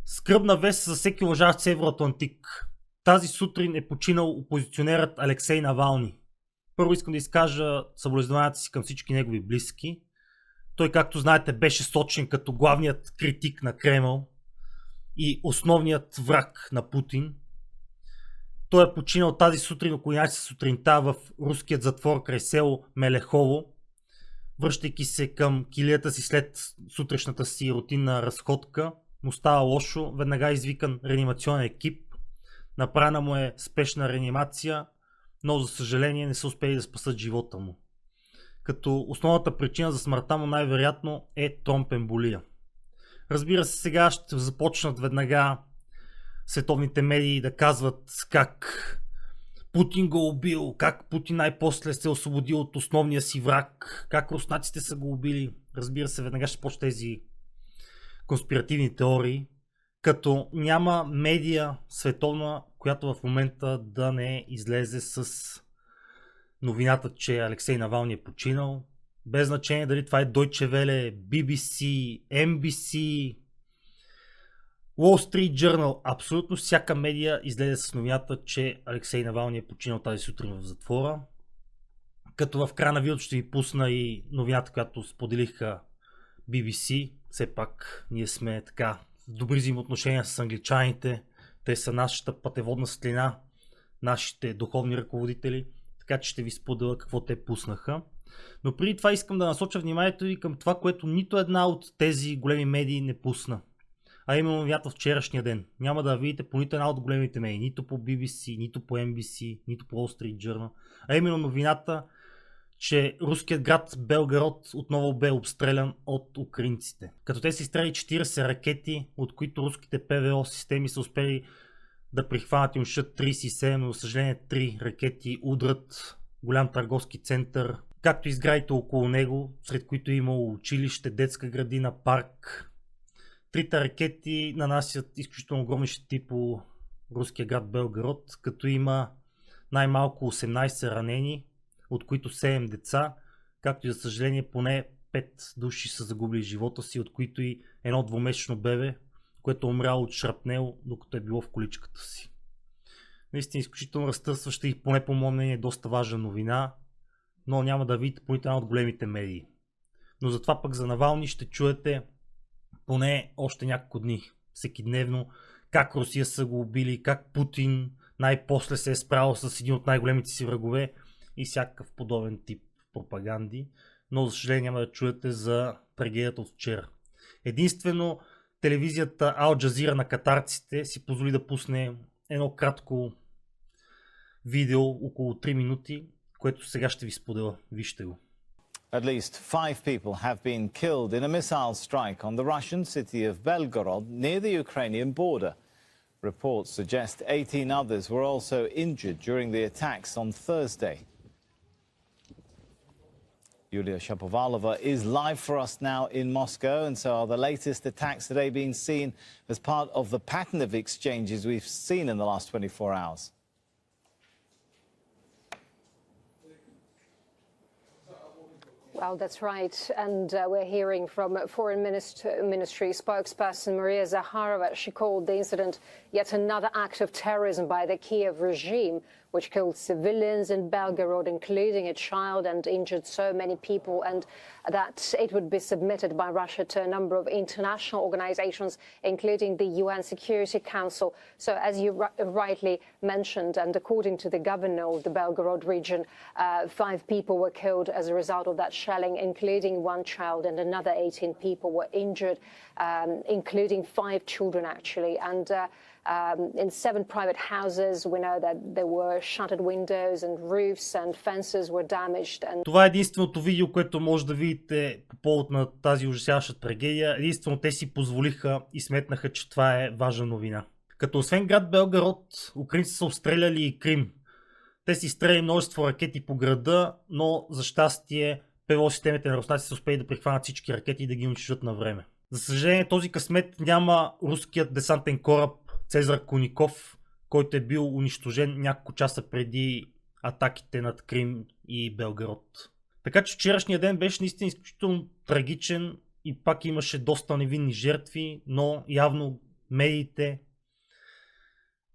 Скръбна вест за всеки уважаващ се Евроатлантик. Тази сутрин е починал опозиционерът Алексей Навални. Първо искам да изкажа съболезнованията си към всички негови близки. Той, както знаете, беше сочен като главният критик на Кремъл и основният враг на Путин. Той е починал тази сутрин около 11 сутринта в руският затвор край село Мелехово, връщайки се към килията си след сутрешната си рутинна разходка. Му става лошо, веднага извикан реанимационен екип, направена му е спешна реанимация, но за съжаление не са успели да спасат живота му. Като основната причина за смъртта му най-вероятно е тромбоемболия. Разбира се, сега ще започнат веднага световните медии да казват как Путин го убил, как Путин най-после се освободил от основния си враг, как руснаците са го убили. Разбира се, веднага ще почне тези конспиративни теории, като няма медия световна, която в момента да не излезе с новината, че Алексей Навални е починал. Без значение дали това е Deutsche Welle, BBC, NBC, Wall Street Journal, абсолютно всяка медия излезе с новината, че Алексей Навални е починал тази сутрин в затвора. Като в края на видеото ще ви пусна и новината, която споделиха BBC. Все пак ние сме така в добри взаимоотношения с англичаните. Те са нашата пътеводна светлина, нашите духовни ръководители. Така че ще ви споделя какво те пуснаха. Но преди това искам да насоча вниманието ви към това, което нито една от тези големи медии не пусна. А именно новината вчерашния ден. Няма да видите по нито една от големите медии. Нито по BBC, нито по NBC, нито по Wall Street Journal. А именно новината, че руският град Белгород отново бе обстрелян от украинците. Като те са изстреляли 40 ракети, от които руските ПВО системи са успели да прихванат и унищожат 37, но за съжаление 3 ракети удрят голям търговски център, както и сградите около него, сред които е имало училище, детска градина, парк. Трите ракети нанасят изключително огромни щети по руския град Белгород, като има най-малко 18 ранени, от които 7 деца, както и за съжаление поне 5 души са загубили живота си, от които и едно двумесечно бебе, което е умряло от шрапнел, докато е било в количката си. Наистина изключително разтърсваща и поне по мое мнение доста важна новина, но няма да видите по нито една от големите медии. Но затова пък за Навални ще чуете поне още няколко дни, всекидневно, как Русия са го убили, как Путин най-после се е справил с един от най-големите си врагове и всякакъв подобен тип пропаганди, но за съжаление няма да чуете за трагедията от вчера. Единствено телевизията Ал Джазира на катарците си позволи да пусне едно кратко видео, около 3 минути, което сега ще ви споделя. Вижте го. At least 5 people have been killed in a missile strike on the Russian city of Belgorod near the Ukrainian border. Reports suggest 18 others were also injured during the attacks on Thursday. Yulia Shapovalova is live for us now in Moscow, and so are the latest attacks today being seen as part of the pattern of exchanges we've seen in the last 24 hours. Well, that's right. And we're hearing from Foreign Ministry spokesperson Maria Zakharova. She called the incident yet another act of terrorism by the Kiev regime, which killed civilians in Belgorod, including a child, and injured so many people, and that it would be submitted by Russia to a number of international organizations, including the UN Security Council. So as you rightly mentioned, and according to the governor of the Belgorod region, 5 people were killed as a result of that shelling, including 1 child, and another 18 people were injured, including 5 children actually. And in 7 private houses, we know that there were shattered windows and roofs and fences were damaged. And... Това е единственото видео, което може да видите по повод на тази ужасяваща трагедия. Единствено те си позволиха и сметнаха, че това е важна новина. Като освен град Белгород, украинците са обстреляли и Крим. Те си стреляли множество ракети по града, но за щастие ПВО системите на руснаците са успели да прихванат всички ракети и да ги унищожат на време. За съжаление този късмет няма руският десантен кораб Цезар Коников, който е бил унищожен няколко часа преди атаките над Крим и Белгород. Така че вчерашния ден беше наистина изключително трагичен и пак имаше доста невинни жертви, но явно медиите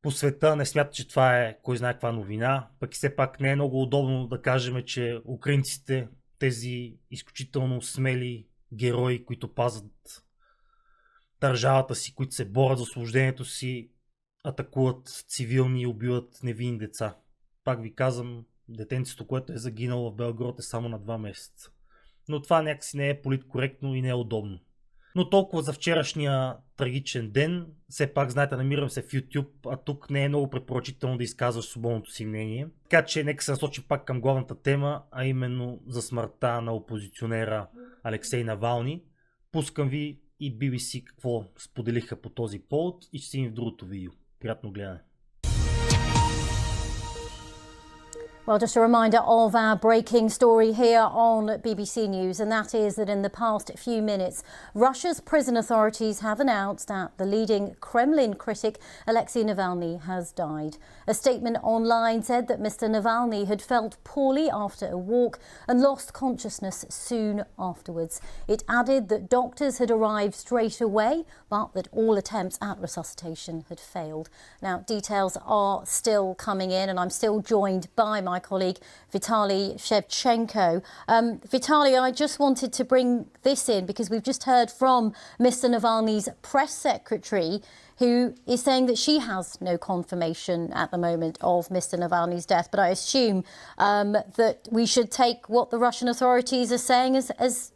по света не смятат, че това е кой знае каква новина, пък и все пак не е много удобно да кажем, че украинците, тези изключително смели герои, които пазят държавата си, които се борят за освобождението си, атакуват цивилни и убиват невинни деца. Пак ви казвам, детенцето, което е загинало в Белгород, е само на 2 месеца. Но това някакси не е политкоректно и не е удобно. Но толкова за вчерашния трагичен ден. Все пак, знаете, намирам се в YouTube, а тук не е много препоръчително да изказваш свободното си мнение. Така че нека се насочим пак към главната тема, а именно за смъртта на опозиционера Алексей Навални. Пускам ви и BBC какво споделиха по този повод и ще си видим в другото видео. Приятно гледане. Well, just a reminder of our breaking story here on BBC News, and that is that in the past few minutes, Russia's prison authorities have announced that the leading Kremlin critic Alexei Navalny has died. A statement online said that Mr. Navalny had felt poorly after a walk and lost consciousness soon afterwards. It added that doctors had arrived straight away, but that all attempts at resuscitation had failed. Now, details are still coming in, and I'm still joined by my colleague Vitaly Shevchenko. Vitaly, I just wanted to bring this in because we've just heard from Mr. Navalny's press secretary, who is saying that she has no confirmation at the moment of Mr. Navalny's death. But I assume that we should take what the Russian authorities are saying as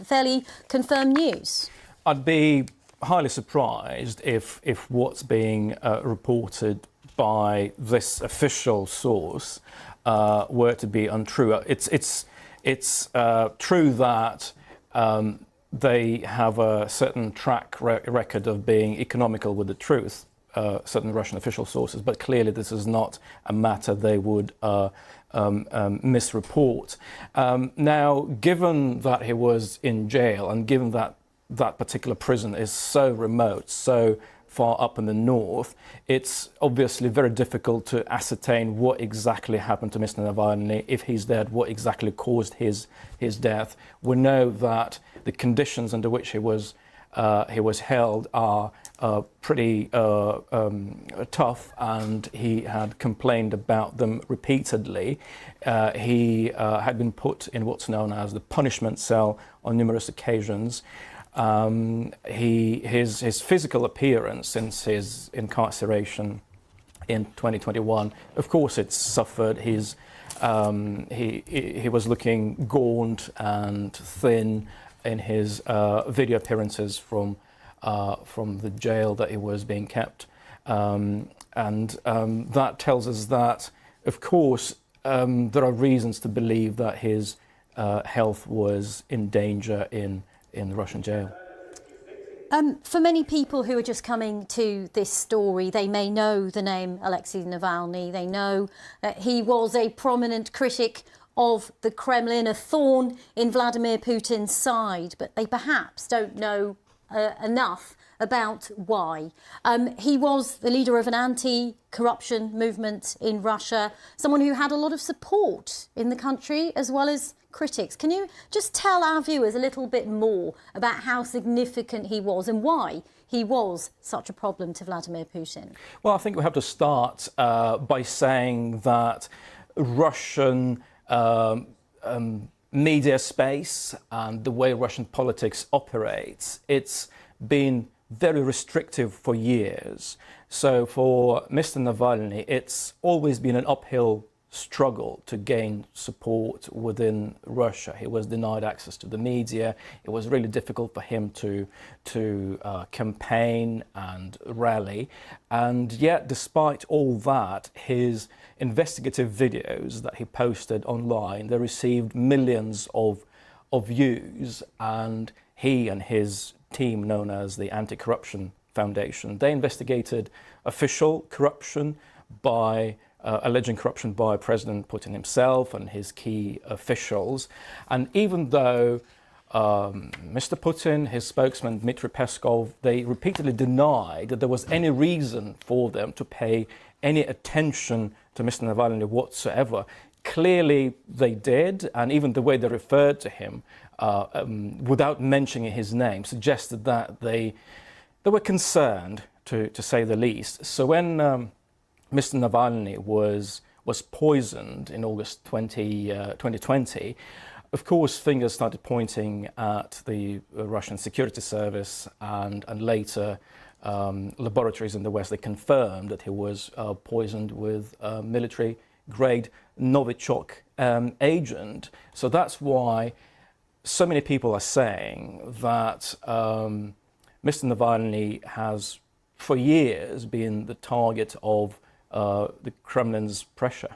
fairly confirmed news. I'd be highly surprised if what's being reported by this official source were to be untrue. It's true that they have a certain track record of being economical with the truth, certain Russian official sources, but clearly this is not a matter they would misreport. Now, given that he was in jail and given that that particular prison is so remote, so far up in the north, it's obviously very difficult to ascertain what exactly happened to Mr. Navalny, if he's dead, what exactly caused his death. We know that the conditions under which he was held are pretty tough, and he had complained about them repeatedly. He had been put in what's known as the punishment cell on numerous occasions. His physical appearance since his incarceration in 2021, of course, it's suffered. He was looking gaunt and thin in his video appearances from the jail that he was being kept, and that tells us that, of course, there are reasons to believe that his health was in danger in the Russian jail. For many people who are just coming to this story, they may know the name Alexei Navalny. They know that he was a prominent critic of the Kremlin, a thorn in Vladimir Putin's side, but they perhaps don't know enough about why. He was the leader of an anti-corruption movement in Russia, someone who had a lot of support in the country as well as critics. Can you just tell our viewers a little bit more about how significant he was and why he was such a problem to Vladimir Putin? Well, I think we have to start by saying that Russian media space and the way Russian politics operates, it's been very restrictive for years. So for Mr. Navalny, it's always been an uphill struggle to gain support within Russia. He was denied access to the media. It was really difficult for him to campaign and rally. And yet, despite all that, his investigative videos that he posted online, they received millions of views, and he and his team, known as the Anti-Corruption Foundation, they investigated official corruption by alleging corruption by President Putin himself and his key officials. And even though Mr. Putin, his spokesman Dmitry Peskov, they repeatedly denied that there was any reason for them to pay any attention to Mr. Navalny whatsoever, clearly they did, and even the way they referred to him without mentioning his name suggested that they were concerned to say the least. So when Mr. Navalny was poisoned in August 2020, of course, fingers started pointing at the Russian security service, and later laboratories in the West, they confirmed that he was poisoned with military-grade Novichok agent. So that's why so many people are saying that Mr. Navalny has, for years, been the target of the Kremlin's pressure.